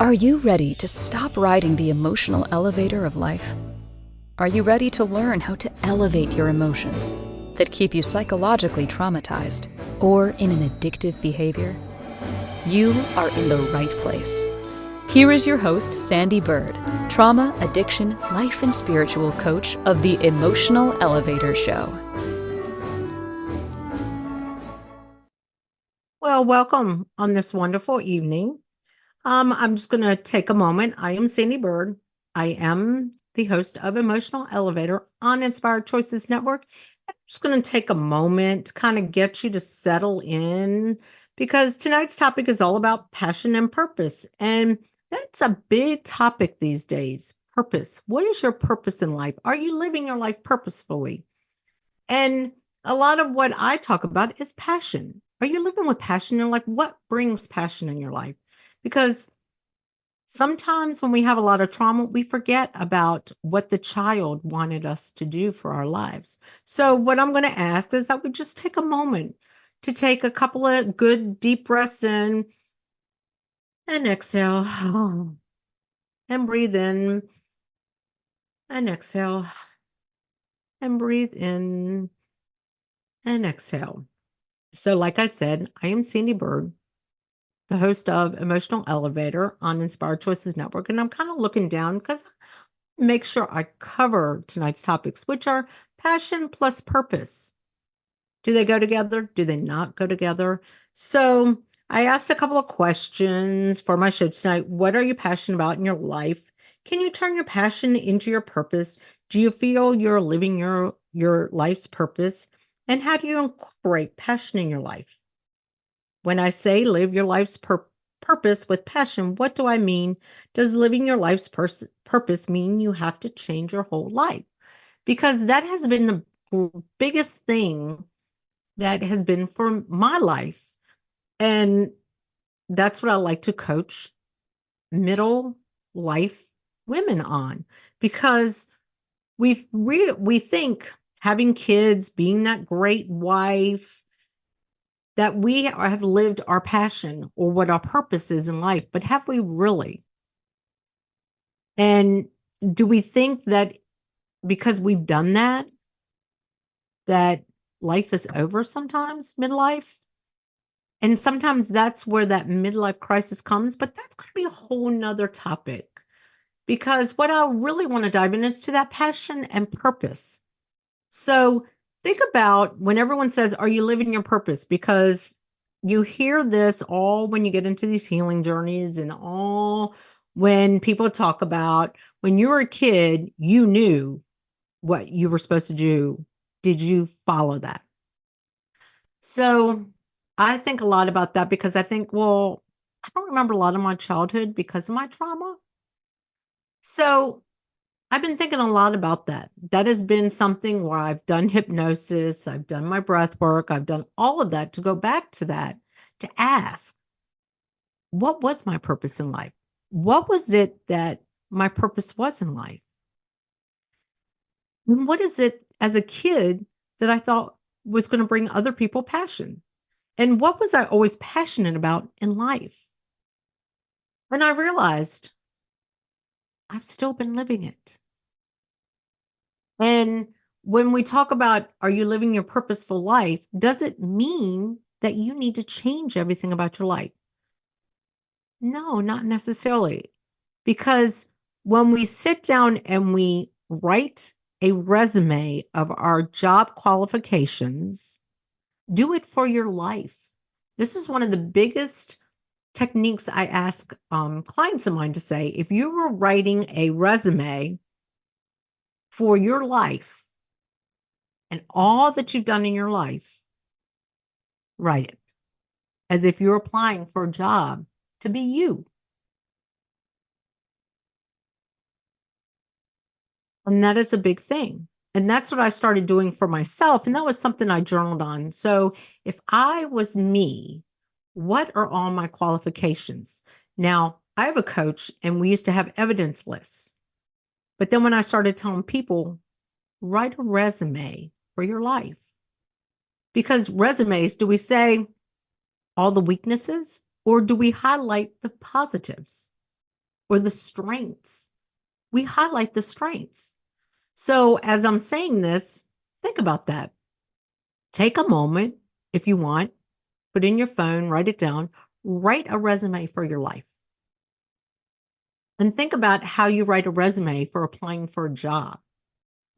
Are you ready to stop riding the emotional elevator of life? Are you ready to learn how to elevate your emotions that keep you psychologically traumatized or in an addictive behavior? You are in the right place. Here is your host, Sandee Byrd, trauma, addiction, life, and spiritual coach of the Emotional Elevator Show. Well, welcome on this wonderful evening. I'm just going to take a moment. I am Sandee Byrd. I am the host of Emotional Elevator on Inspired Choices Network. I'm just going to take a moment to kind of get you to settle in because tonight's topic is all about passion and purpose. And that's a big topic these days. Purpose. What is your purpose in life? Are you living your life purposefully? And a lot of what I talk about is passion. Are you living with passion in your life? What brings passion in your life? Because sometimes when we have a lot of trauma, we forget about what the child wanted us to do for our lives. So what I'm going to ask is that we just take a moment to take a couple of good deep breaths in and exhale and breathe in and exhale and breathe in and exhale. So like I said, I am Sandee Byrd, the host of Emotional Elevator on Inspired Choices Network. And I'm kind of looking down because I make sure I cover tonight's topics, which are passion plus purpose. Do they go together? Do they not go together? So I asked a couple of questions for my show tonight. What are you passionate about in your life? Can you turn your passion into your purpose? Do you feel you're living your life's purpose? And how do you incorporate passion in your life? When I say live your life's purpose with passion, what do I mean? Does living your life's purpose mean you have to change your whole life? Because that has been the biggest thing that has been for my life. And that's what I like to coach middle life women on, because we think having kids, being that great wife, that we have lived our passion or what our purpose is in life, but have we really? And do we think that because we've done that, that life is over sometimes, midlife? And sometimes that's where that midlife crisis comes, but that's going to be a whole nother topic. Because what I really want to dive in is to that passion and purpose. So think about when everyone says, are you living your purpose? Because you hear this all when you get into these healing journeys and all when people talk about when you were a kid, you knew what you were supposed to do. Did you follow that? So I think a lot about that because I think, well, I don't remember a lot of my childhood because of my trauma. So I've been thinking a lot about that. That has been something where I've done hypnosis, I've done my breath work, I've done all of that to go back to that, to ask, what was my purpose in life? What was it that my purpose was in life? And what is it as a kid that I thought was going to bring other people passion? And what was I always passionate about in life? And I realized I've still been living it. And when we talk about, are you living your purposeful life? Does it mean that you need to change everything about your life? No, not necessarily. Because when we sit down and we write a resume of our job qualifications, do it for your life. This is one of the biggest techniques I ask clients of mine to say. If you were writing a resume for your life and all that you've done in your life, write it as if you're applying for a job to be you. And that is a big thing. And that's what I started doing for myself. And that was something I journaled on. So if I was me, what are all my qualifications? Now, I have a coach and we used to have evidence lists. But then when I started telling people, write a resume for your life. Because resumes, do we say all the weaknesses or do we highlight the positives? or the strengths. We highlight the strengths. So as I'm saying this, think about that. Take a moment if you want, put in your phone, write it down, write a resume for your life. And think about how you write a resume for applying for a job.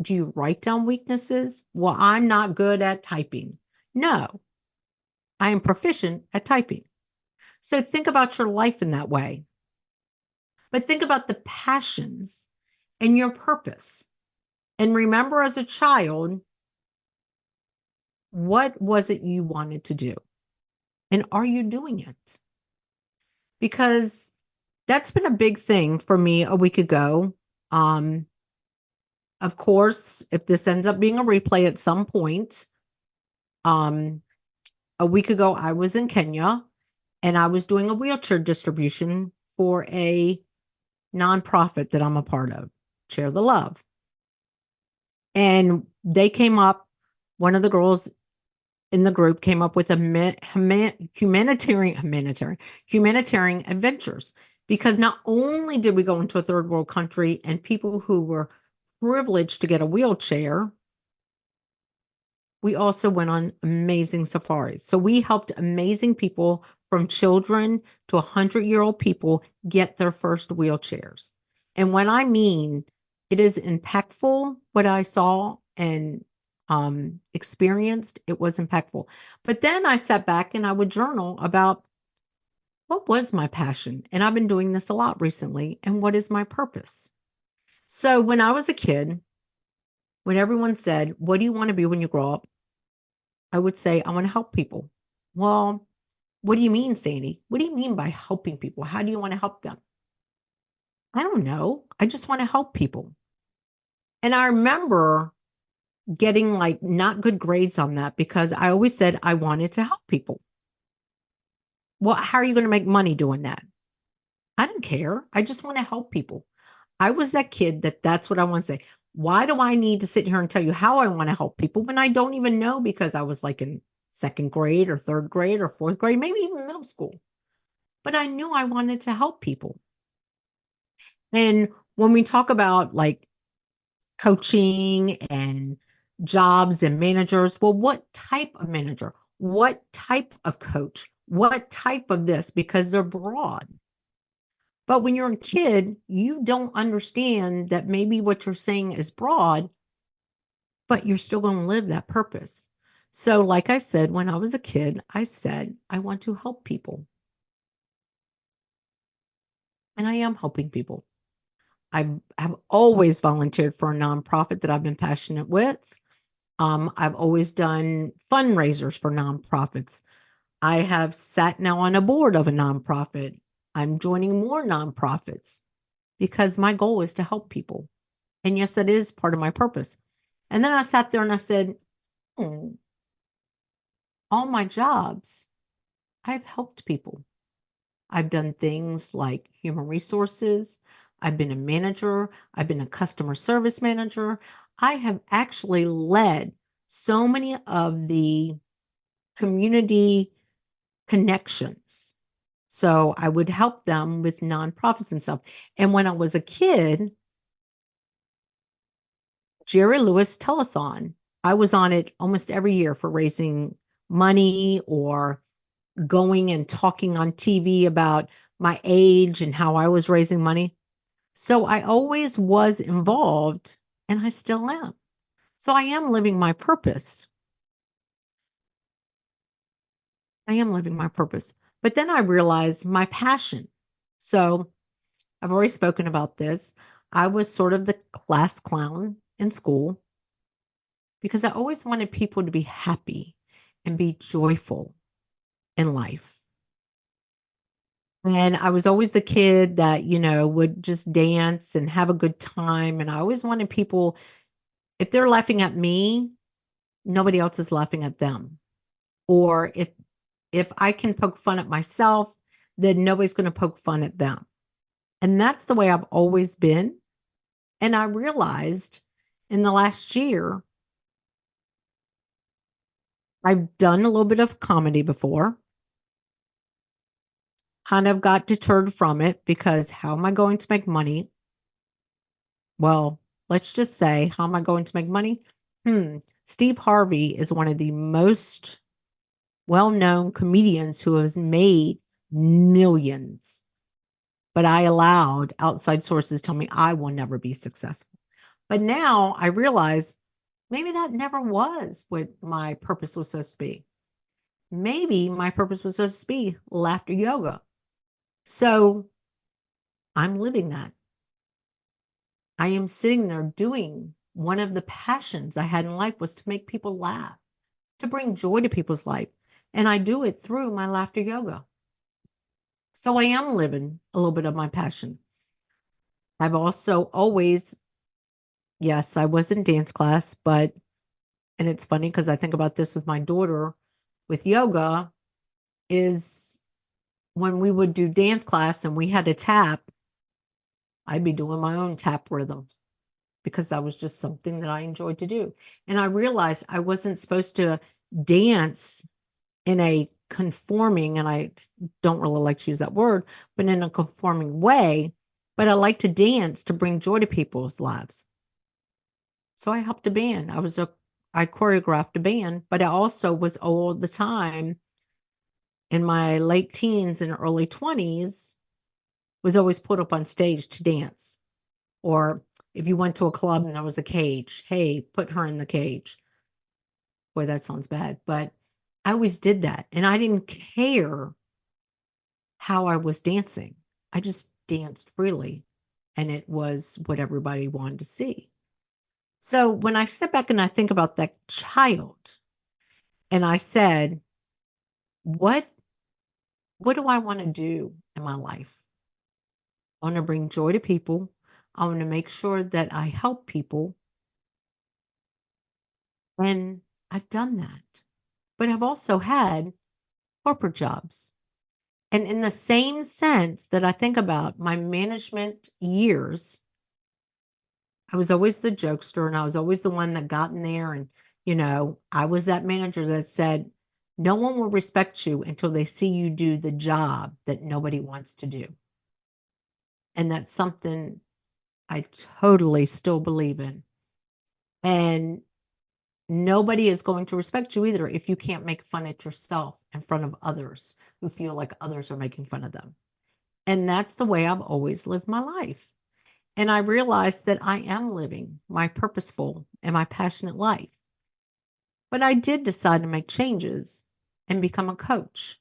Do you write down weaknesses? Well, I'm not good at typing. No, I am proficient at typing. So think about your life in that way. But think about the passions and your purpose. And remember as a child, what was it you wanted to do? And are you doing it? Because that's been a big thing for me a week ago. Of course, if this ends up being a replay at some point, a week ago I was in Kenya and I was doing a wheelchair distribution for a nonprofit that I'm a part of, Share the Love. And they came up, one of the girls in the group came up with a humanitarian adventures, because not only did we go into a third world country and people who were privileged to get a wheelchair, we also went on amazing safaris. So we helped amazing people, from children to 100-year-old people, get their first wheelchairs. And when I mean it is impactful, what I saw and experienced, it was impactful. But then I sat back and I would journal about what was my passion. And I've been doing this a lot recently. And what is my purpose? So when I was a kid, when everyone said, what do you want to be when you grow up? I would say, I want to help people. Well, what do you mean, Sandee? What do you mean by helping people? How do you want to help them? I don't know. I just want to help people. And I remember getting like not good grades on that because I always said I wanted to help people. Well, how are you going to make money doing that? I don't care. I just want to help people. I was that kid that's what I want to say. Why do I need to sit here and tell you how I want to help people when I don't even know, because I was like in second grade or third grade or fourth grade, maybe even middle school. But I knew I wanted to help people. And when we talk about like coaching and jobs and managers, well, what type of manager? What type of coach? What type of this? Because they're broad. But when you're a kid, you don't understand that maybe what you're saying is broad, but you're still going to live that purpose. So like I said, when I was a kid, I said, I want to help people. And I am helping people. I've always volunteered for a nonprofit that I've been passionate with. I've always done fundraisers for nonprofits. I have sat now on a board of a nonprofit. I'm joining more nonprofits because my goal is to help people. And yes, that is part of my purpose. And then I sat there and I said, all my jobs, I've helped people. I've done things like human resources. I've been a manager. I've been a customer service manager. I have actually led so many of the community connections. So I would help them with nonprofits and stuff. And when I was a kid, Jerry Lewis Telethon, I was on it almost every year for raising money or going and talking on TV about my age and how I was raising money. So I always was involved, and I still am. So I am living my purpose. I am living my purpose. But then I realized my passion. So I've already spoken about this. I was sort of the class clown in school because I always wanted people to be happy and be joyful in life. And I was always the kid that, would just dance and have a good time. And I always wanted people, if they're laughing at me, nobody else is laughing at them. Or if I can poke fun at myself, then nobody's going to poke fun at them. And that's the way I've always been. And I realized in the last year, I've done a little bit of comedy before. kind of got deterred from it because how am I going to make money? Well, let's just say, how am I going to make money? Steve Harvey is one of the most well-known comedians who has made millions. But I allowed outside sources tell me I will never be successful. But now I realize maybe that never was what my purpose was supposed to be. Maybe my purpose was supposed to be laughter yoga. So I'm living that. I am sitting there doing one of the passions I had in life was to make people laugh, to bring joy to people's life. And I do it through my laughter yoga. So I am living a little bit of my passion. I've also always, yes, I was in dance class, and it's funny because I think about this with my daughter with yoga, is when we would do dance class and we had a tap, I'd be doing my own tap rhythm because that was just something that I enjoyed to do. And I realized I wasn't supposed to dance in a conforming, and I don't really like to use that word, but in a conforming way. But I like to dance to bring joy to people's lives. So I helped a band. I choreographed a band, but I also was all the time in my late teens and early 20s was always put up on stage to dance. Or if you went to a club and there was a cage, hey, put her in the cage. Boy, that sounds bad, but I always did that. And I didn't care how I was dancing. I just danced freely, and it was what everybody wanted to see. So when I sit back and I think about that child, and I said, what do I want to do in my life? I want to bring joy to people. I want to make sure that I help people. And I've done that. But I've also had corporate jobs. And in the same sense that I think about my management years, I was always the jokester and I was always the one that got in there. And, I was that manager that said, no one will respect you until they see you do the job that nobody wants to do. And that's something I totally still believe in. And nobody is going to respect you either if you can't make fun at yourself in front of others who feel like others are making fun of them. And that's the way I've always lived my life. And I realized that I am living my purposeful and my passionate life. But I did decide to make changes and become a coach.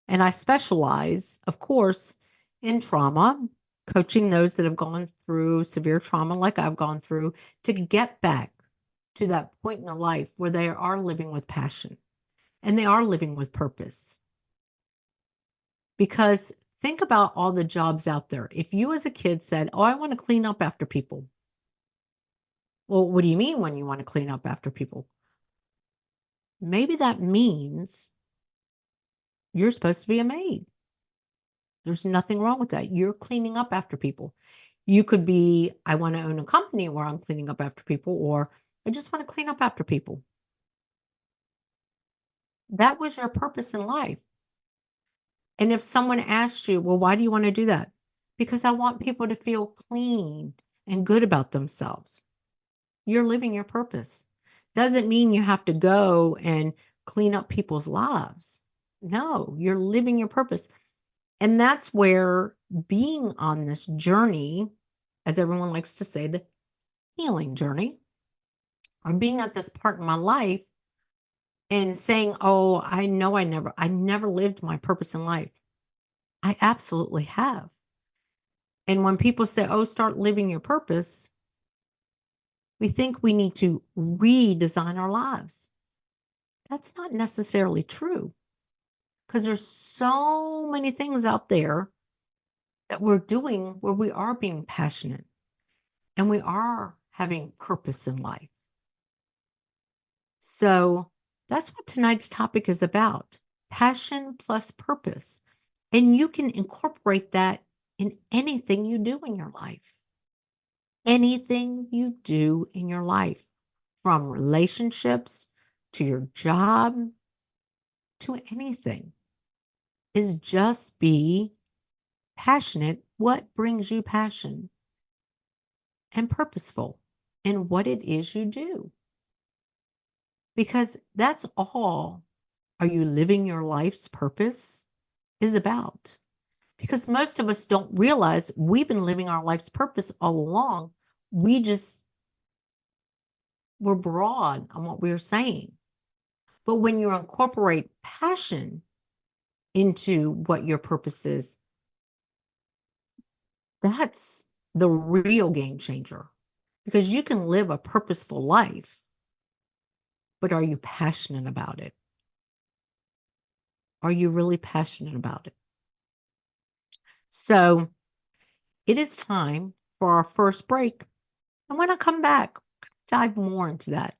And I specialize, of course, in trauma, coaching those that have gone through severe trauma like I've gone through to get back to that point in their life where they are living with passion and they are living with purpose. Because think about all the jobs out there. If you as a kid said, oh, I want to clean up after people. Well, what do you mean when you want to clean up after people? Maybe that means you're supposed to be a maid. There's nothing wrong with that. You're cleaning up after people. You could be, I want to own a company where I'm cleaning up after people, or I just want to clean up after people. That was your purpose in life. And if someone asked you, well, why do you want to do that? Because I want people to feel clean and good about themselves. You're living your purpose. Doesn't mean you have to go and clean up people's lives. No, you're living your purpose. And that's where being on this journey, as everyone likes to say, the healing journey, or being at this part in my life and saying, oh, I know I never lived my purpose in life. I absolutely have. And when people say, oh, start living your purpose, we think we need to redesign our lives. That's not necessarily true because there's so many things out there that we're doing where we are being passionate and we are having purpose in life. So that's what tonight's topic is about, passion plus purpose. And you can incorporate that in anything you do in your life. Anything you do in your life, from relationships to your job to anything. is just be passionate. What brings you passion? And purposeful in what it is you do. Because that's all are you living your life's purpose is about. Because most of us don't realize we've been living our life's purpose all along. We just were broad on what we were saying. But when you incorporate passion into what your purpose is, that's the real game changer. Because you can live a purposeful life, but are you passionate about it? Are you really passionate about it? So it is time for our first break. And when I come back, dive more into that.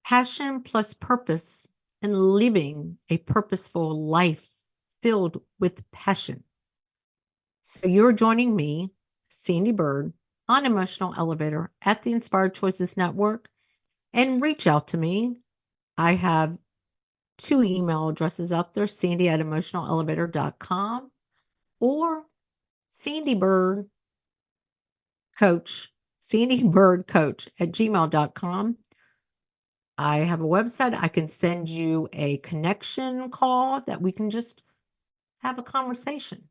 Passion plus purpose and living a purposeful life filled with passion. So you're joining me, Sandee Byrd, on Emotional Elevator at the Inspired Choices Network. And reach out to me. I have 2 email addresses out there, Sandee@emotionalelevator.com or Sandee Byrd Coach, SandeeByrdCoach@gmail.com. I have a website. I can send you a connection call that we can just have a conversation.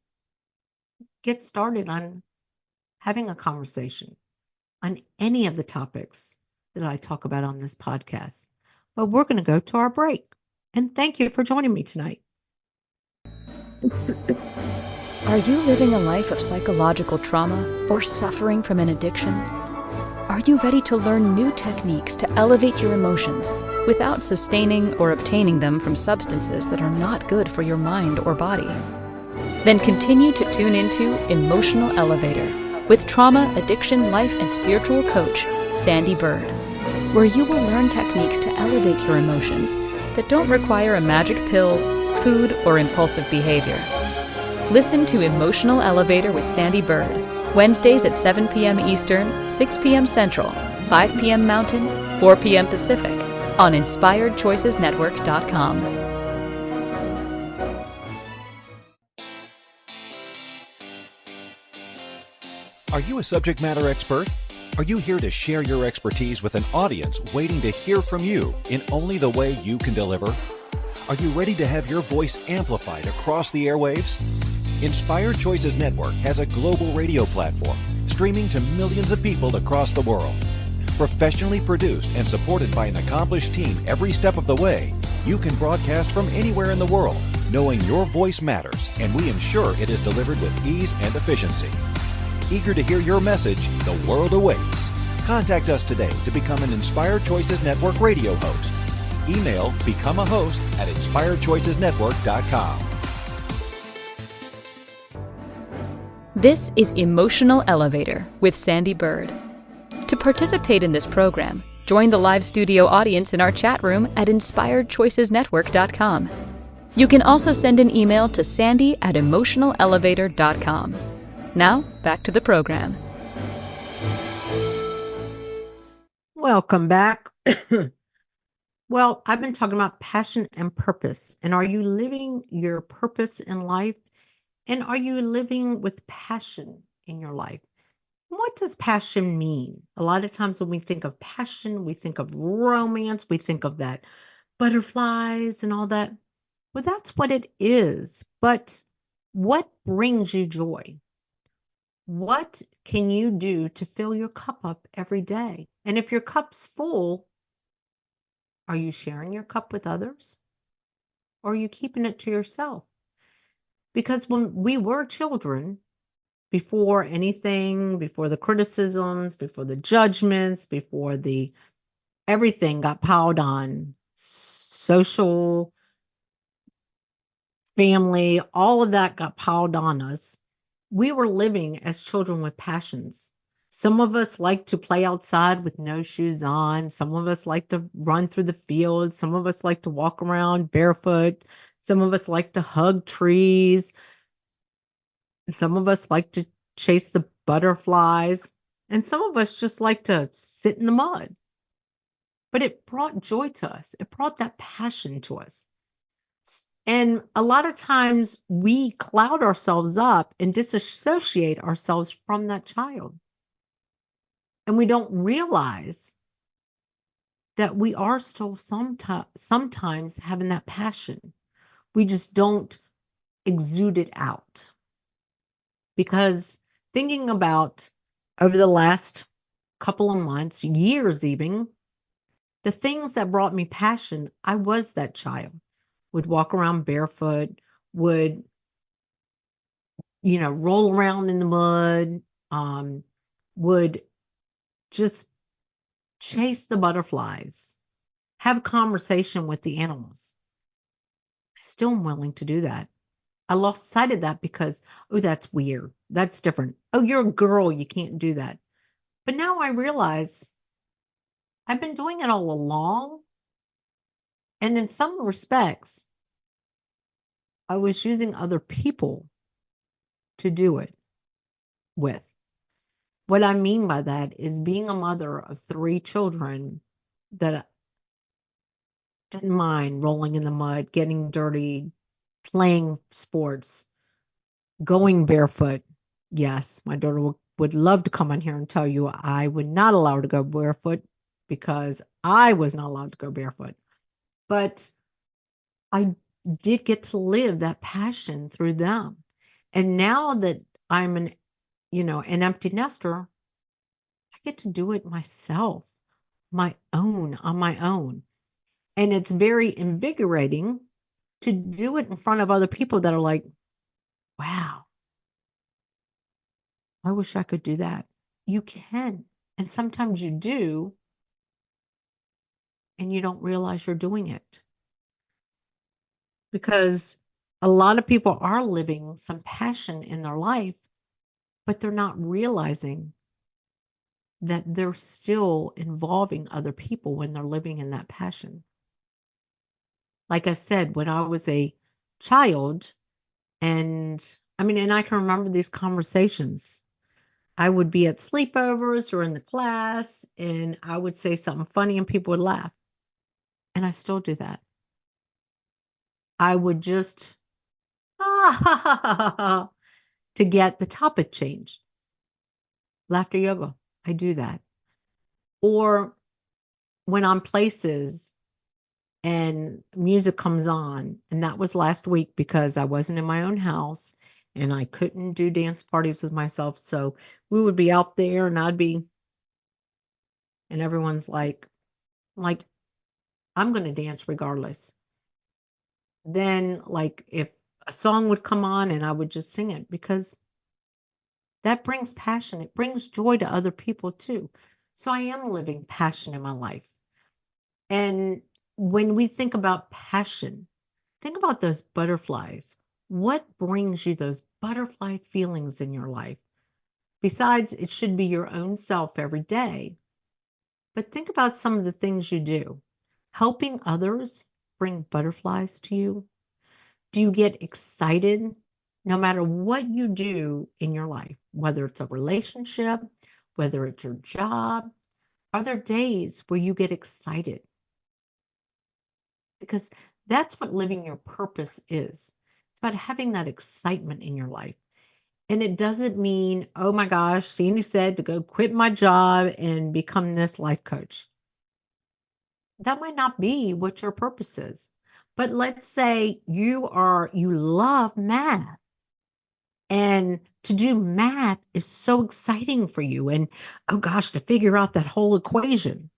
Get started on having a conversation on any of the topics that I talk about on this podcast. But we're going to go to our break. And thank you for joining me tonight. Are you living a life of psychological trauma or suffering from an addiction? Are you ready to learn new techniques to elevate your emotions without sustaining or obtaining them from substances that are not good for your mind or body? Then continue to tune into Emotional Elevator with trauma, addiction, life, and spiritual coach, Sandee Byrd, where you will learn techniques to elevate your emotions that don't require a magic pill, food, or impulsive behavior. Listen to Emotional Elevator with Sandee Byrd, Wednesdays at 7 p.m. Eastern, 6 p.m. Central, 5 p.m. Mountain, 4 p.m. Pacific, on InspiredChoicesNetwork.com. Are you a subject matter expert? Are you here to share your expertise with an audience waiting to hear from you in only the way you can deliver? Are you ready to have your voice amplified across the airwaves? Inspired Choices Network has a global radio platform streaming to millions of people across the world. Professionally produced and supported by an accomplished team every step of the way, you can broadcast from anywhere in the world, knowing your voice matters, and we ensure it is delivered with ease and efficiency. Eager to hear your message, the world awaits. Contact us today to become an Inspired Choices Network radio host. Email become a host at inspiredchoicesnetwork.com. This is Emotional Elevator with Sandee Byrd. To participate in this program, join the live studio audience in our chat room at inspiredchoicesnetwork.com. You can also send an email to Sandee@emotionalelevator.com. Now, back to the program. Welcome back. Well, I've been talking about passion and purpose. And are you living your purpose in life? And are you living with passion in your life? What does passion mean? A lot of times when we think of passion, we think of romance, we think of that butterflies and all that. Well, that's what it is. But what brings you joy? What can you do to fill your cup up every day? And if your cup's full, are you sharing your cup with others? Or are you keeping it to yourself? Because when we were children, before anything, before the criticisms, before the judgments, before the everything got piled on, social, family, all of that got piled on us. We were living as children with passions. Some of us like to play outside with no shoes on. Some of us like to run through the fields. Some of us like to walk around barefoot. Some of us like to hug trees. Some of us like to chase the butterflies. And some of us just like to sit in the mud. But it brought joy to us. It brought that passion to us. And a lot of times we cloud ourselves up and disassociate ourselves from that child. And we don't realize that we are still sometimes having that passion. We just don't exude it out. Because thinking about over the last couple of months, years even, the things that brought me passion, I was that child. Would walk around barefoot, would, roll around in the mud, would just chase the butterflies, have conversation with the animals. I still am willing to do that. I lost sight of that because, oh, that's weird. That's different. Oh, you're a girl. You can't do that. But now I realize I've been doing it all along. And in some respects, I was using other people to do it with. What I mean by that is being a mother of 3 children that didn't mind rolling in the mud, getting dirty, playing sports, going barefoot. Yes, my daughter would love to come on here and tell you I would not allow her to go barefoot because I was not allowed to go barefoot. But I did get to live that passion through them. And now that I'm an empty nester, I get to do it myself, on my own. And it's very invigorating to do it in front of other people that are like, wow, I wish I could do that. You can. And sometimes you do, and you don't realize you're doing it. Because a lot of people are living some passion in their life, but they're not realizing that they're still involving other people when they're living in that passion. Like I said, when I was a child, and I can remember these conversations. I would be at sleepovers or in the class, and I would say something funny and people would laugh. And I still do that. I would just, to get the topic changed. Laughter yoga, I do that. Or when I'm places and music comes on, and that was last week because I wasn't in my own house and I couldn't do dance parties with myself. So we would be out there and and everyone's like, I'm going to dance regardless. Then if a song would come on and I would just sing it because that brings passion. It brings joy to other people too. So I am living passion in my life. And when we think about passion, think about those butterflies. What brings you those butterfly feelings in your life? Besides, it should be your own self every day. But think about some of the things you do. Helping others bring butterflies to you. Do you get excited no matter what you do in your life, whether it's a relationship, whether it's your job? Are there days where you get excited? Because that's what living your purpose is. It's about having that excitement in your life. And it doesn't mean, oh my gosh, Sandee said to go quit my job and become this life coach. That might not be what your purpose is. But let's say you love math. And to do math is so exciting for you. And oh gosh, to figure out that whole equation.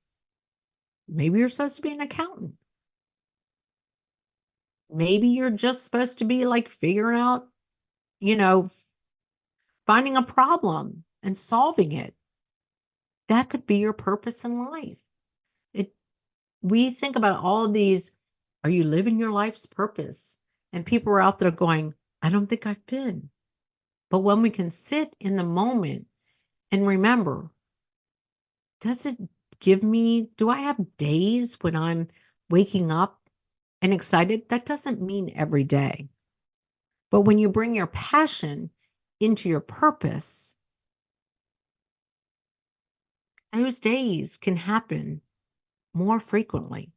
Maybe you're supposed to be an accountant. Maybe you're just supposed to be figuring out, finding a problem and solving it. That could be your purpose in life. We think about all of these, are you living your life's purpose? And people are out there going, I don't think I've been. But when we can sit in the moment and remember, do I have days when I'm waking up and excited? That doesn't mean every day. But when you bring your passion into your purpose, those days can happen more frequently.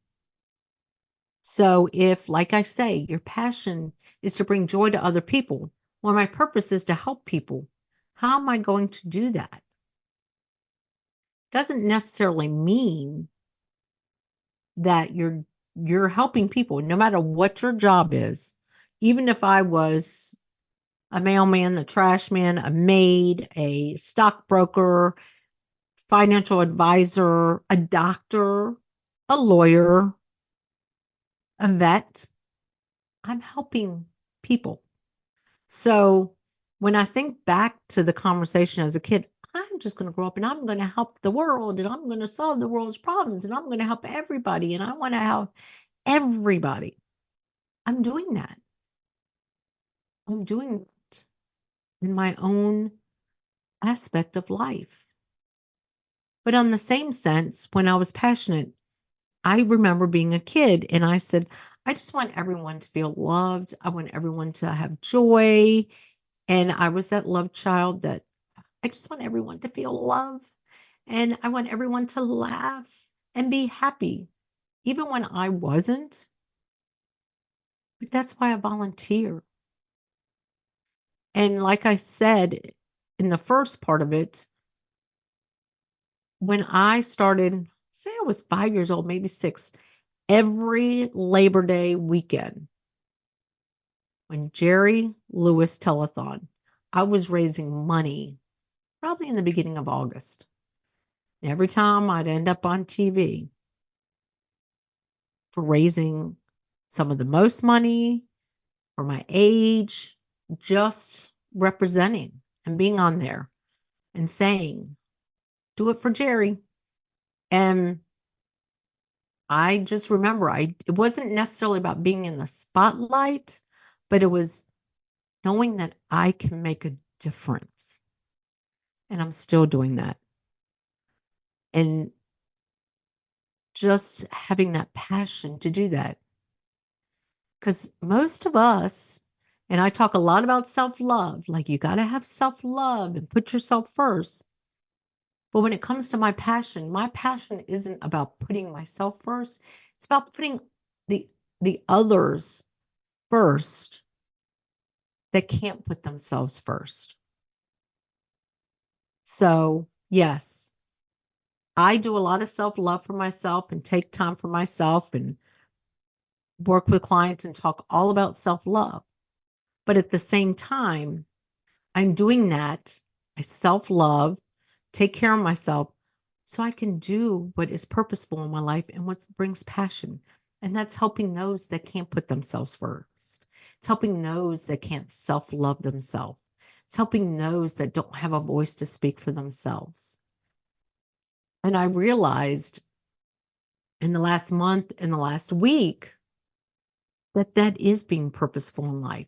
So if, like I say, your passion is to bring joy to other people, well, my purpose is to help people. How am I going to do that? Doesn't necessarily mean that you're helping people, no matter what your job is. Even if I was a mailman, a trash man, a maid, a stockbroker, financial advisor, a doctor, a lawyer, a vet, I'm helping people. So when I think back to the conversation as a kid, I'm just going to grow up and I'm going to help the world and I'm going to solve the world's problems and I'm going to help everybody and I want to help everybody. I'm doing that. I'm doing it in my own aspect of life. But on the same sense, when I was passionate, I remember being a kid and I said, I just want everyone to feel loved. I want everyone to have joy. And I was that love child that I just want everyone to feel love. And I want everyone to laugh and be happy, even when I wasn't. But that's why I volunteer. And like I said in the first part of it, when I started, say I was 5 years old, maybe 6, every Labor Day weekend, when Jerry Lewis Telethon, I was raising money probably in the beginning of August. And every time I'd end up on TV for raising some of the most money for my age, just representing and being on there and saying, do it for Jerry. And I just remember it wasn't necessarily about being in the spotlight, but it was knowing that I can make a difference. And I'm still doing that. And just having that passion to do that. Because most of us, and I talk a lot about self-love, like you got to have self-love and put yourself first. But when it comes to my passion isn't about putting myself first. It's about putting the others first that can't put themselves first. So, yes, I do a lot of self-love for myself and take time for myself and work with clients and talk all about self-love. But at the same time, I'm doing that. I self-love, take care of myself so I can do what is purposeful in my life and what brings passion. And that's helping those that can't put themselves first. It's helping those that can't self-love themselves. It's helping those that don't have a voice to speak for themselves. And I realized in the last month, in the last week, that is being purposeful in life,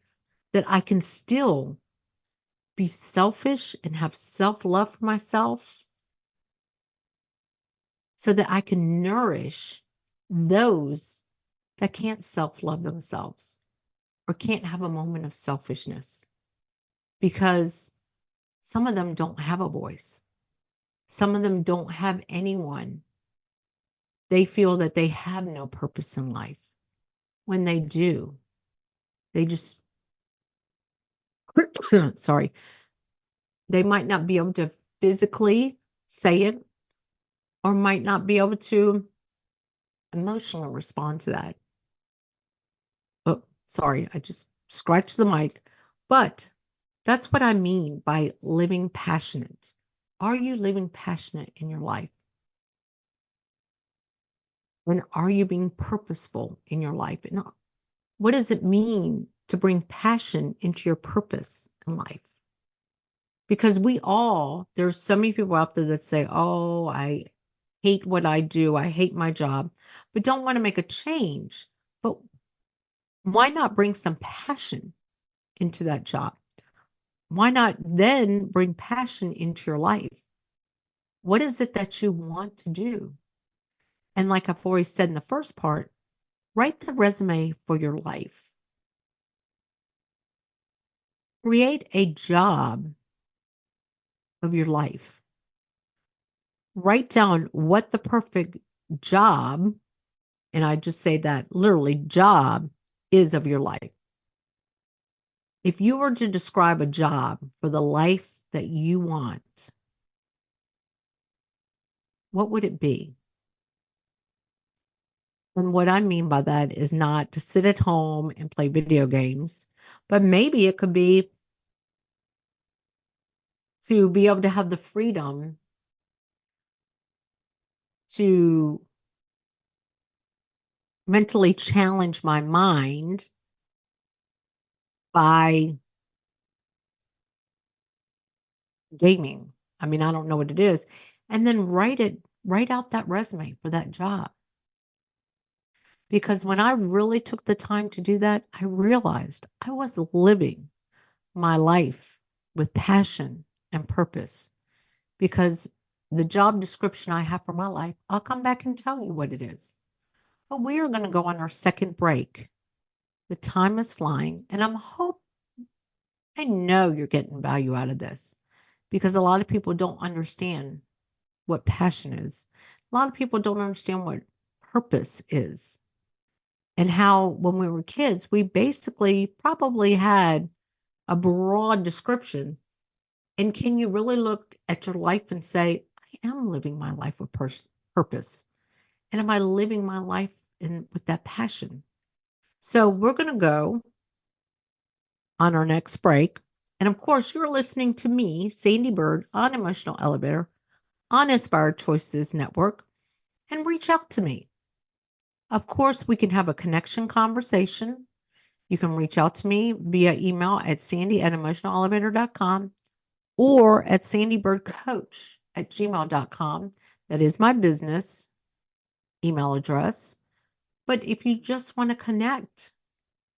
that I can still be selfish and have self-love for myself so that I can nourish those that can't self-love themselves or can't have a moment of selfishness, because some of them don't have a voice. Some of them don't have anyone. They feel that they have no purpose in life. When they do, they just, sorry, they might not be able to physically say it or might not be able to emotionally respond to that. Oh, sorry, I just scratched the mic. But that's what I mean by living passionate. Are you living passionate in your life? And are you being purposeful in your life? And what does it mean to bring passion into your purpose in life? Because there's so many people out there that say, oh, I hate what I do. I hate my job, but don't want to make a change. But why not bring some passion into that job? Why not then bring passion into your life? What is it that you want to do? And like I've already said in the first part, write the resume for your life. Create a job of your life. Write down what the perfect job and I just say that literally, job is of your life. If you were to describe a job for the life that you want, what would it be? And what I mean by that is not to sit at home and play video games, but maybe it could be to be able to have the freedom to mentally challenge my mind by gaming. I mean, I don't know what it is. And then write out that resume for that job. Because when I really took the time to do that, I realized I was living my life with passion and purpose. Because the job description I have for my life, I'll come back and tell you what it is. But we are going to go on our second break. The time is flying, and I know you're getting value out of this because a lot of people don't understand what passion is. A lot of people don't understand what purpose is and how when we were kids, we basically probably had a broad description. And can you really look at your life and say, I am living my life with purpose? And am I living my life with that passion? So we're going to go on our next break. And of course, you're listening to me, Sandee Byrd, on Emotional Elevator, on Inspired Choices Network, and reach out to me. Of course, we can have a connection conversation. You can reach out to me via email at sandy@emotionalelevator.com or at sandeebirdcoach@gmail.com. That is my business email address. But if you just want to connect,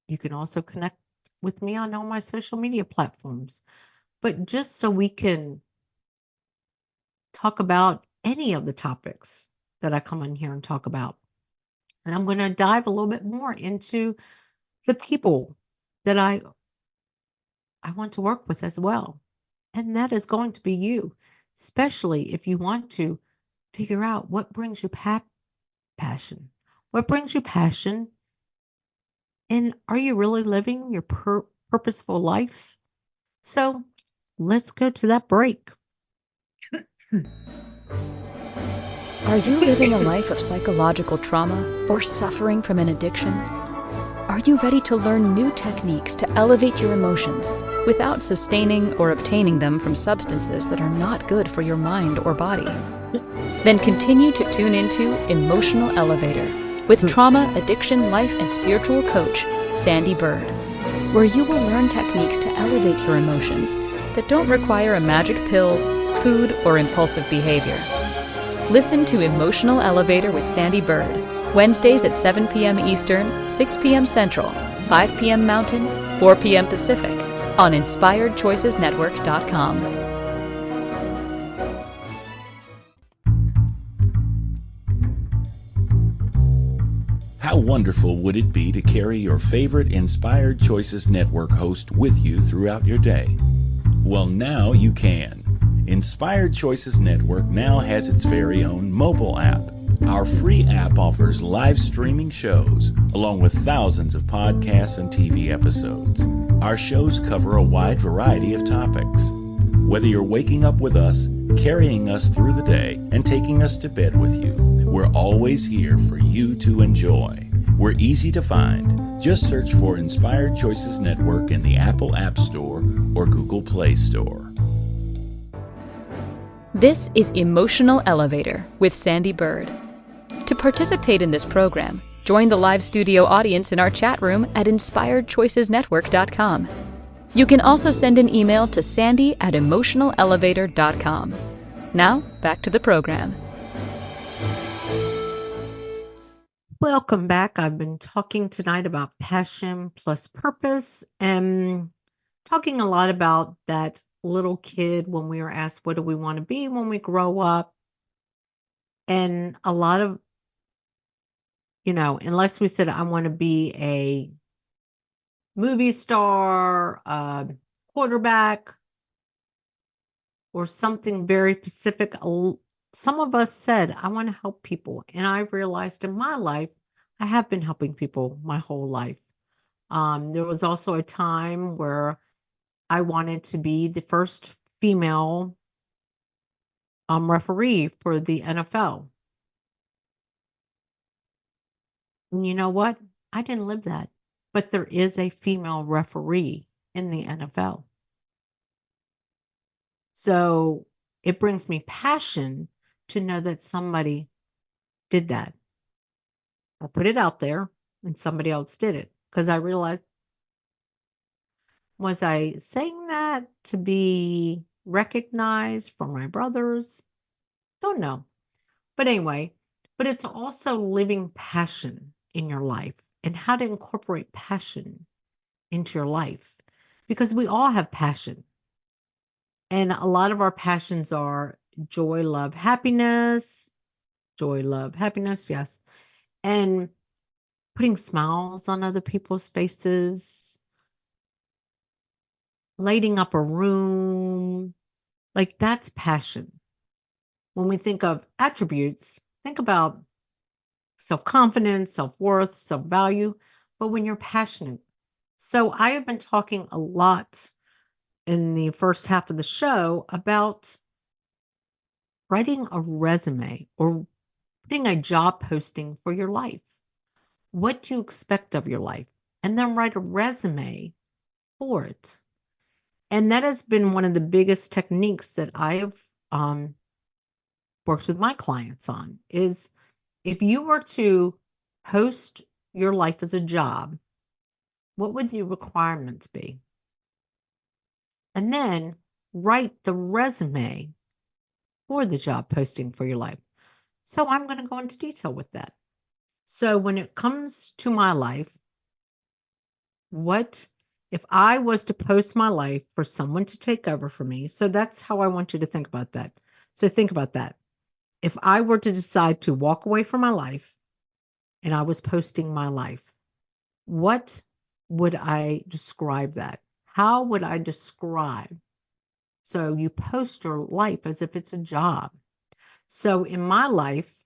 you can also connect with me on all my social media platforms. But just so we can talk about any of the topics that I come on here and talk about. And I'm going to dive a little bit more into the people that I want to work with as well. And that is going to be you, especially if you want to figure out what brings you passion. What brings you passion? And are you really living your purposeful life? So let's go to that break. Are you living a life of psychological trauma or suffering from an addiction? Are you ready to learn new techniques to elevate your emotions without sustaining or obtaining them from substances that are not good for your mind or body? Then continue to tune into Emotional Elevator with trauma, addiction, life, and spiritual coach, Sandee Byrd, where you will learn techniques to elevate your emotions that don't require a magic pill, food, or impulsive behavior. Listen to Emotional Elevator with Sandee Byrd, Wednesdays at 7 p.m. Eastern, 6 p.m. Central, 5 p.m. Mountain, 4 p.m. Pacific, on InspiredChoicesNetwork.com. How wonderful would it be to carry your favorite Inspired Choices Network host with you throughout your day? Well, now you can. Inspired Choices Network now has its very own mobile app. Our free app offers live streaming shows, along with thousands of podcasts and TV episodes. Our shows cover a wide variety of topics. Whether you're waking up with us, carrying us through the day, and taking us to bed with you, we're always here for you to enjoy. We're easy to find. Just search for Inspired Choices Network in the Apple App Store or Google Play Store. This is Emotional Elevator with Sandee Byrd. To participate in this program, join the live studio audience in our chat room at InspiredChoicesNetwork.com. You can also send an email to sandy@emotionalelevator.com. Now, back to the program. Welcome back. I've been talking tonight about passion plus purpose and talking a lot about that little kid when we were asked, what do we want to be when we grow up? And a lot of, unless we said, I want to be a movie star, a quarterback, or something very specific, some of us said, I want to help people. And I realized in my life, I have been helping people my whole life. There was also a time where I wanted to be the first female referee for the NFL. And you know what? I didn't live that. But there is a female referee in the NFL. So it brings me passion to know that somebody did that. I put it out there and somebody else did it because I realized, was I saying that to be recognized for my brothers? Don't know. But anyway, but it's also living passion in your life and how to incorporate passion into your life because we all have passion. And a lot of our passions are joy, love, happiness. Joy, love, happiness, yes. And putting smiles on other people's faces, lighting up a room. Like that's passion. When we think of attributes, think about self-confidence, self-worth, self-value, but when you're passionate. So I have been talking a lot in the first half of the show about writing a resume or putting a job posting for your life. What do you expect of your life? And then write a resume for it. And that has been one of the biggest techniques that I have worked with my clients on is if you were to post your life as a job, what would your requirements be? And then write the resume for the job posting for your life. So I'm going to go into detail with that. So when it comes to my life, what if I was to post my life for someone to take over for me? So that's how I want you to think about that. So think about that. If I were to decide to walk away from my life and I was posting my life, what would I describe that? How would I describe? So you post your life as if it's a job. So in my life,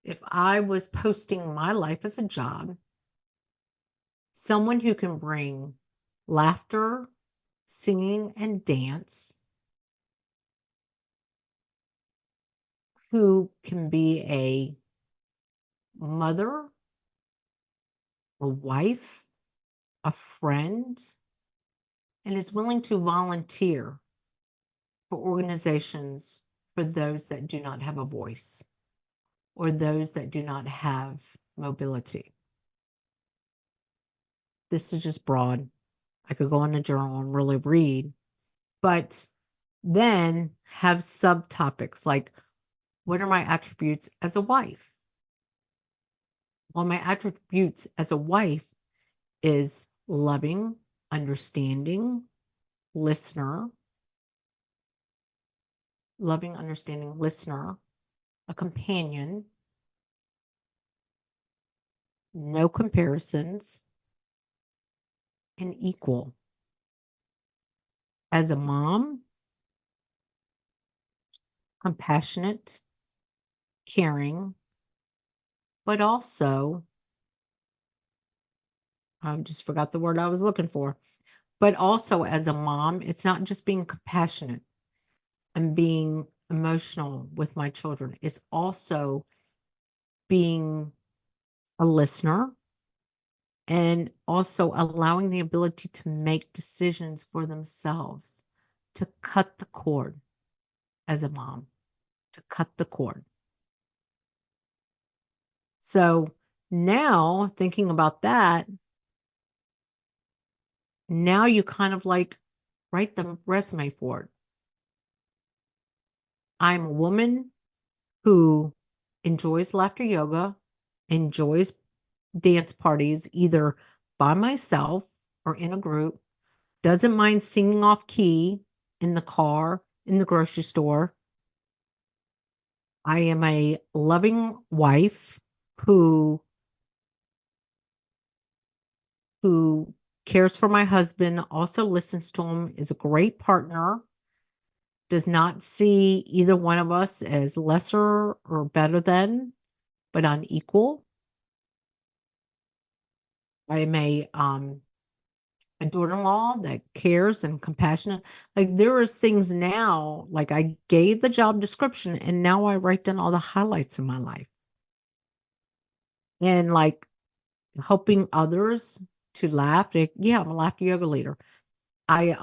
if I was posting my life as a job, someone who can bring laughter, singing, and dance, who can be a mother, a wife, a friend, and is willing to volunteer for organizations for those that do not have a voice or those that do not have mobility. This is just broad. I could go in a journal and really read, but then have subtopics like, what are my attributes as a wife? Well, my attributes as a wife is loving, understanding, listener, loving, understanding, listener, a companion, no comparisons, and equal. As a mom, compassionate, caring, but also, I just forgot the word I was looking for, but also as a mom, it's not just being compassionate and being emotional with my children. It's also being a listener and also allowing the ability to make decisions for themselves, to cut the cord as a mom, to cut the cord. So now thinking about that, now you kind of like write the resume for it. I'm a woman who enjoys laughter yoga, enjoys dance parties, either by myself or in a group, doesn't mind singing off key in the car, in the grocery store. I am a loving wife who cares for my husband, also listens to him, is a great partner, does not see either one of us as lesser or better than, but unequal. I am a daughter-in-law that cares and compassionate. Like there is things now, like I gave the job description and now I write down all the highlights in my life. And like helping others to laugh. Yeah, I'm a laughter yoga leader. I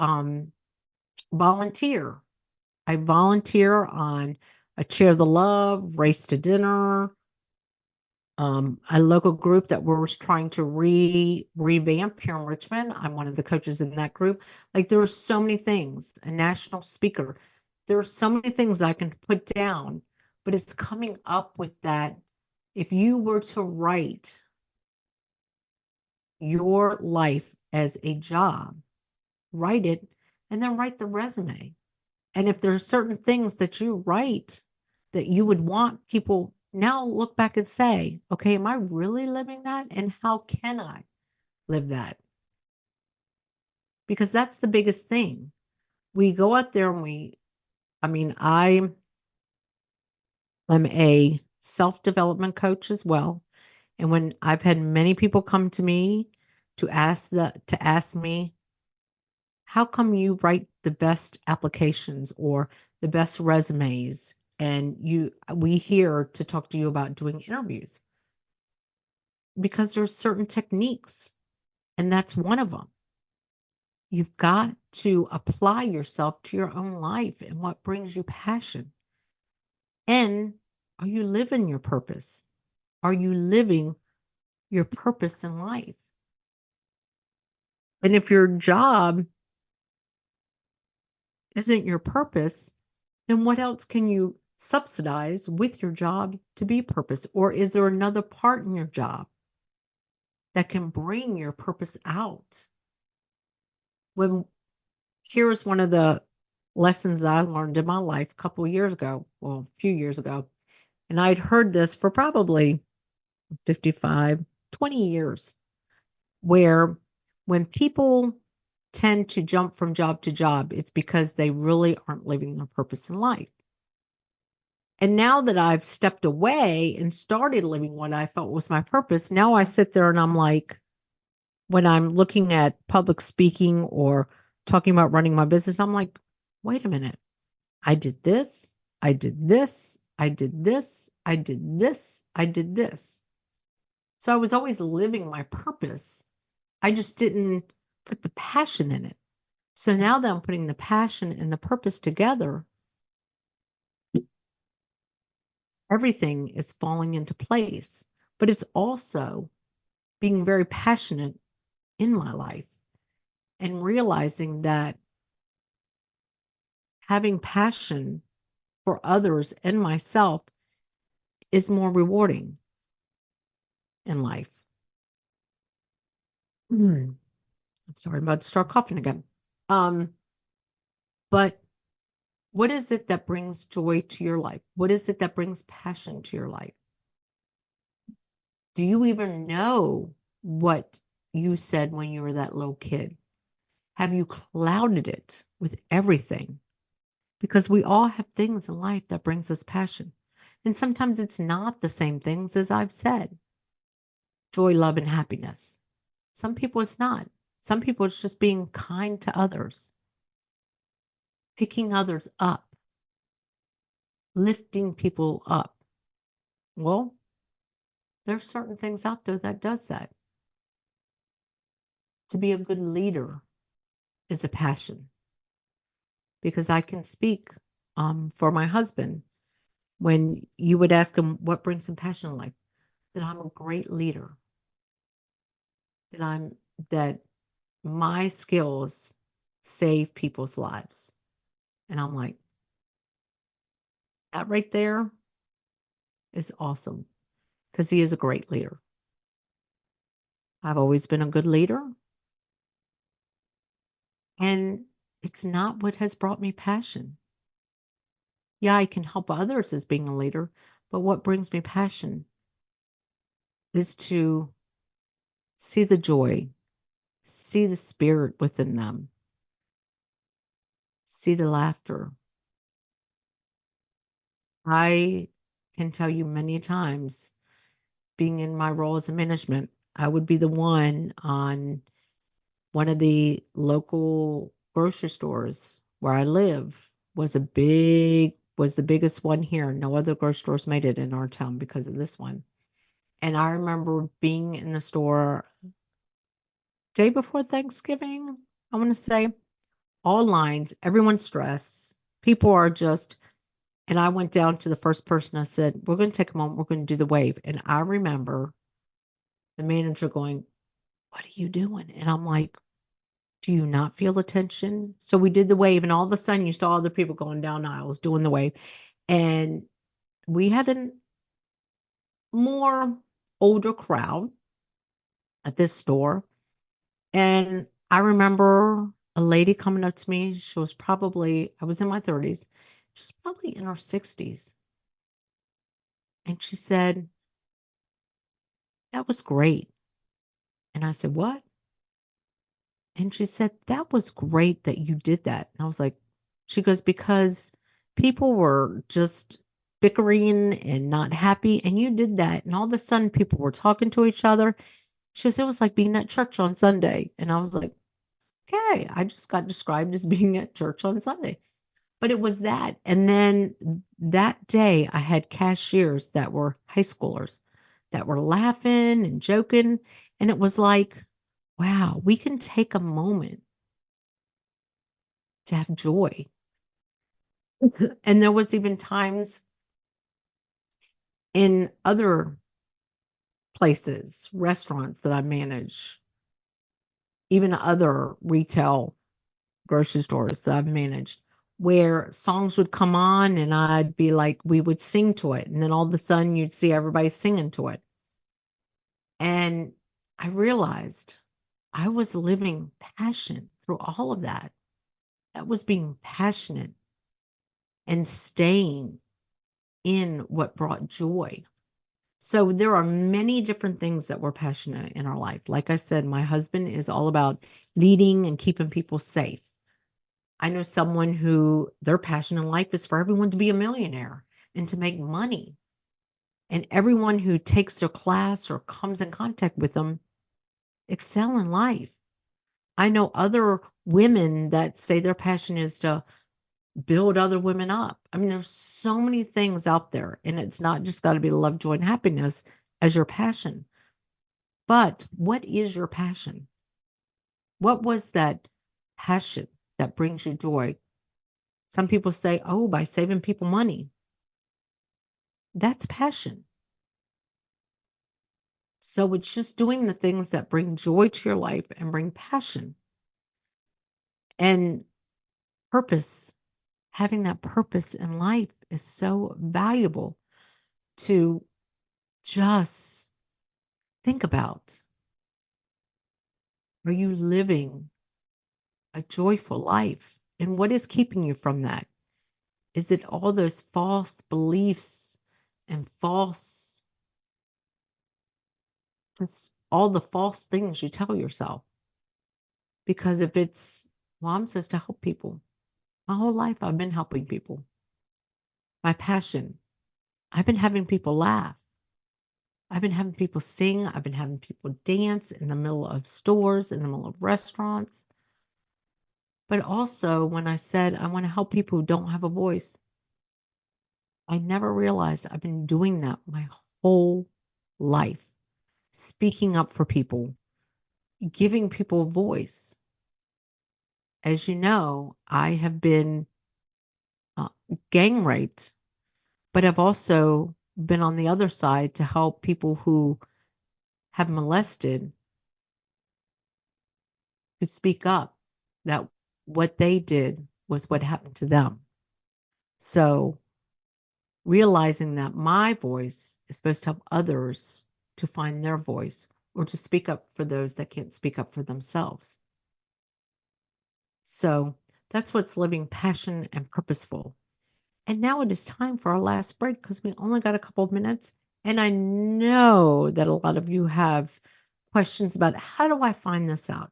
volunteer. I volunteer on a Chair of the Love, Race to Dinner, a local group that we're trying to revamp here in Richmond. I'm one of the coaches in that group. Like there are so many things, a national speaker. There are so many things I can put down, but it's coming up with that. If you were to write your life as a job, write it, and then write the resume. And if there's certain things that you write that you would want people now look back and say, okay, am I really living that? And how can I live that? Because that's the biggest thing. We go out there and I am a self-development coach as well. And when I've had many people come to me to ask me, how come you write the best applications or the best resumes? And we here to talk to you about doing interviews because there's certain techniques, and that's one of them. You've got to apply yourself to your own life and what brings you passion. And are you living your purpose? Are you living your purpose in life? And if your job isn't your purpose, then what else can you subsidize with your job to be purpose? Or is there another part in your job that can bring your purpose out? Here's one of the lessons that I learned in my life a few years ago. And I'd heard this for probably 20 years, where when people tend to jump from job to job, it's because they really aren't living their purpose in life. And now that I've stepped away and started living what I felt was my purpose, now I sit there and I'm like, when I'm looking at public speaking or talking about running my business, I'm like, wait a minute. I did this, I did this, I did this, I did this, I did this. So I was always living my purpose. I just didn't put the passion in it. So now that I'm putting the passion and the purpose together, everything is falling into place. But it's also being very passionate in my life and realizing that having passion for others and myself is more rewarding in life. I'm sorry, I'm about to start coughing again. But what is it that brings joy to your life? What is it that brings passion to your life? Do you even know what you said when you were that little kid? Have you clouded it with everything? Because we all have things in life that brings us passion. And sometimes it's not the same things as I've said. Joy, love, and happiness. Some people it's not. Some people it's just being kind to others. Picking others up. Lifting people up. Well, there's certain things out there that does that. To be a good leader is a passion. Because I can speak for my husband. When you would ask him what brings him passion in life, that I'm a great leader. That my skills save people's lives. And I'm like, that right there is awesome. Because he is a great leader. I've always been a good leader. And it's not what has brought me passion. Yeah, I can help others as being a leader, but what brings me passion is to see the joy, see the spirit within them, see the laughter. I can tell you many times, being in my role as a management, I would be the one on one of the local grocery stores where I live was the biggest one here. No other grocery stores made it in our town because of this one. And I remember being in the store day before Thanksgiving, I want to say, all lines, everyone's stressed. People are just, and I went down to the first person. I said, we're going to take a moment. We're going to do the wave. And I remember the manager going, what are you doing? And I'm like, do you not feel the tension? So we did the wave, and all of a sudden you saw other people going down aisles doing the wave. And we had a more older crowd at this store. And I remember a lady coming up to me. She was probably, I was in my 30s. She was probably in her 60s. And she said, that was great. And I said, what? And she said, that was great that you did that. And I was like, she goes, because people were just bickering and not happy, and you did that. And all of a sudden, people were talking to each other. She goes, it was like being at church on Sunday. And I was like, okay, I just got described as being at church on Sunday. But it was that. And then that day, I had cashiers that were high schoolers that were laughing and joking. And it was like, wow, we can take a moment to have joy. And there was even times in other places, restaurants that I manage, even other retail grocery stores that I've managed, where songs would come on and I'd be like, we would sing to it. And then all of a sudden you'd see everybody singing to it. And I realized I was living passion through all of that. That was being passionate and staying in what brought joy. So there are many different things that we're passionate in our life. Like I said, my husband is all about leading and keeping people safe. I know someone who their passion in life is for everyone to be a millionaire and to make money. And everyone who takes their class or comes in contact with them excel in life. I know other women that say their passion is to build other women up. I mean, there's so many things out there, and it's not just got to be love, joy, and happiness as your passion. But what is your passion? What was that passion that brings you joy? Some people say, oh, by saving people money. That's passion. So it's just doing the things that bring joy to your life and bring passion and purpose. Having that purpose in life is so valuable to just think about. Are you living a joyful life? And what is keeping you from that? Is it all those false beliefs and all the false things you tell yourself? Because if it's, well, I'm supposed to help people. My whole life I've been helping people. My passion. I've been having people laugh. I've been having people sing. I've been having people dance in the middle of stores, in the middle of restaurants. But also when I said I want to help people who don't have a voice, I never realized I've been doing that my whole life. Speaking up for people, giving people a voice. As you know, I have been gang raped, but I've also been on the other side to help people who have molested to speak up that what they did was what happened to them. So realizing that my voice is supposed to help others to find their voice or to speak up for those that can't speak up for themselves. So that's what's living passion and purposeful. And now it is time for our last break because we only got a couple of minutes. And I know that a lot of you have questions about how do I find this out?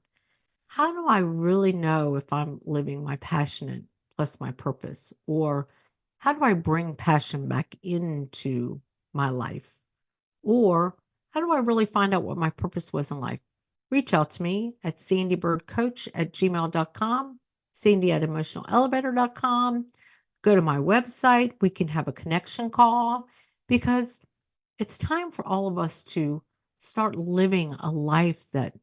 How do I really know if I'm living my passion plus my purpose? Or how do I bring passion back into my life? Or how do I really find out what my purpose was in life? Reach out to me at sandeebirdcoach@gmail.com, Sandee@emotionalelevator.com. Go to my website. We can have a connection call because it's time for all of us to start living a life that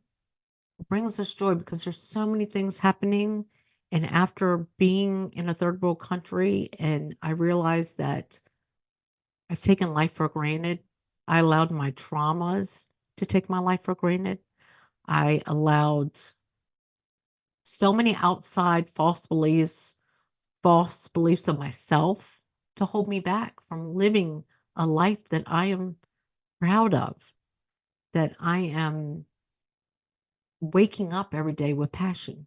brings us joy because there's so many things happening. And after being in a third world country, and I realized that I've taken life for granted. I allowed my traumas to take my life for granted. I allowed so many outside false beliefs of myself to hold me back from living a life that I am proud of, that I am waking up every day with passion.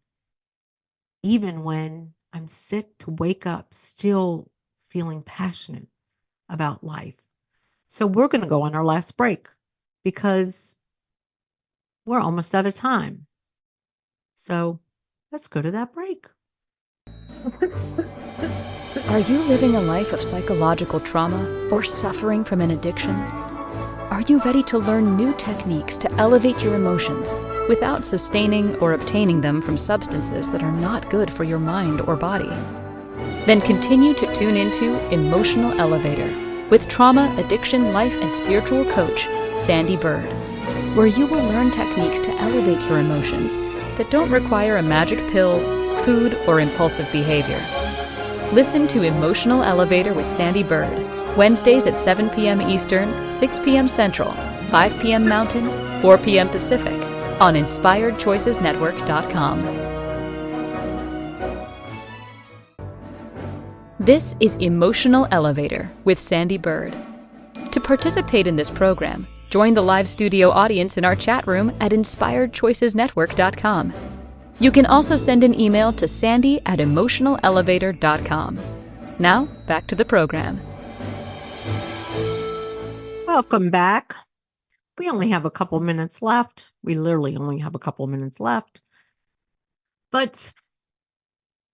Even when I'm sick, to wake up still feeling passionate about life. So we're going to go on our last break because we're almost out of time. So let's go to that break. Are you living a life of psychological trauma or suffering from an addiction? Are you ready to learn new techniques to elevate your emotions without sustaining or obtaining them from substances that are not good for your mind or body? Then continue to tune into Emotional Elevator with trauma, addiction, life, and spiritual coach, Sandee Byrd, where you will learn techniques to elevate your emotions that don't require a magic pill, food, or impulsive behavior. Listen to Emotional Elevator with Sandee Byrd, Wednesdays at 7 p.m. Eastern, 6 p.m. Central, 5 p.m. Mountain, 4 p.m. Pacific, on InspiredChoicesNetwork.com. This is Emotional Elevator with Sandee Byrd. To participate in this program, join the live studio audience in our chat room at InspiredChoicesNetwork.com. You can also send an email to Sandee@emotionalelevator.com. Now, back to the program. Welcome back. We only have a couple minutes left. We literally only have a couple minutes left. But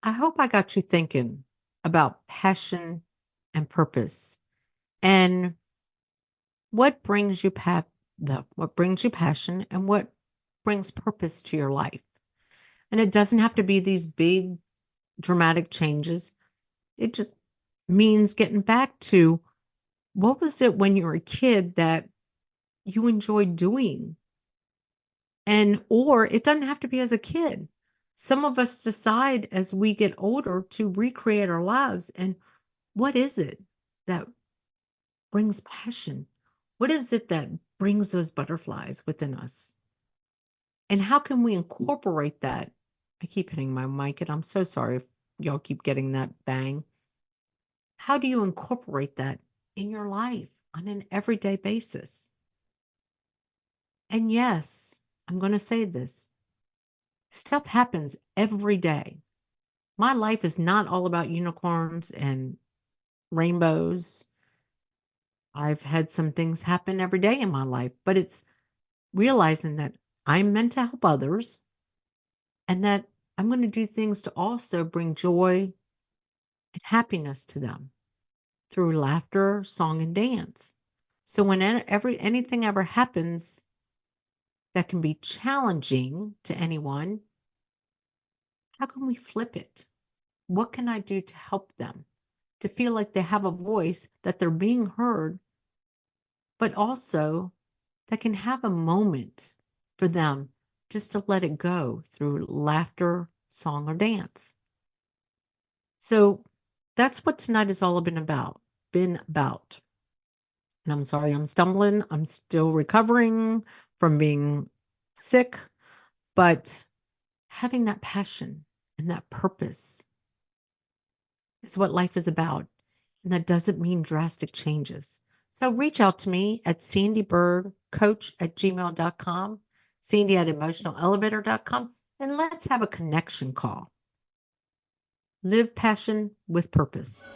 I hope I got you thinking about passion and purpose and what brings you passion and what brings purpose to your life. And it doesn't have to be these big dramatic changes. It just means getting back to what was it when you were a kid that you enjoyed doing? Or it doesn't have to be as a kid. Some of us decide as we get older to recreate our lives. And what is it that brings passion? What is it that brings those butterflies within us? And how can we incorporate that? I keep hitting my mic, and I'm so sorry if y'all keep getting that bang. How do you incorporate that in your life on an everyday basis? And yes, I'm going to say this. Stuff happens every day. My life is not all about unicorns and rainbows. I've had some things happen every day in my life, but it's realizing that I'm meant to help others and that I'm going to do things to also bring joy and happiness to them through laughter, song, and dance. So whenever anything ever happens that can be challenging to anyone, how can we flip it? What can I do to help them to feel like they have a voice, that they're being heard, but also that can have a moment for them just to let it go through laughter, song, or dance? So that's what tonight has all been about. And I'm sorry I'm stumbling. I'm still recovering from being sick, but having that passion and that purpose is what life is about. And that doesn't mean drastic changes. So reach out to me at sandeebirdcoach@gmail.com, Sandee@emotionalelevator.com, and let's have a connection call. Live passion with purpose.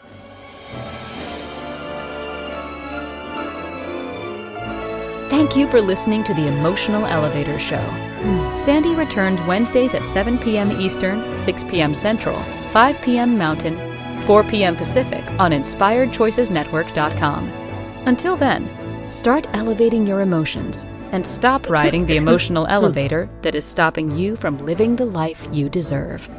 Thank you for listening to the Emotional Elevator Show. Sandee returns Wednesdays at 7 p.m. Eastern, 6 p.m. Central, 5 p.m. Mountain, 4 p.m. Pacific on InspiredChoicesNetwork.com. Until then, Start elevating your emotions and stop riding the emotional elevator that is stopping you from living the life you deserve.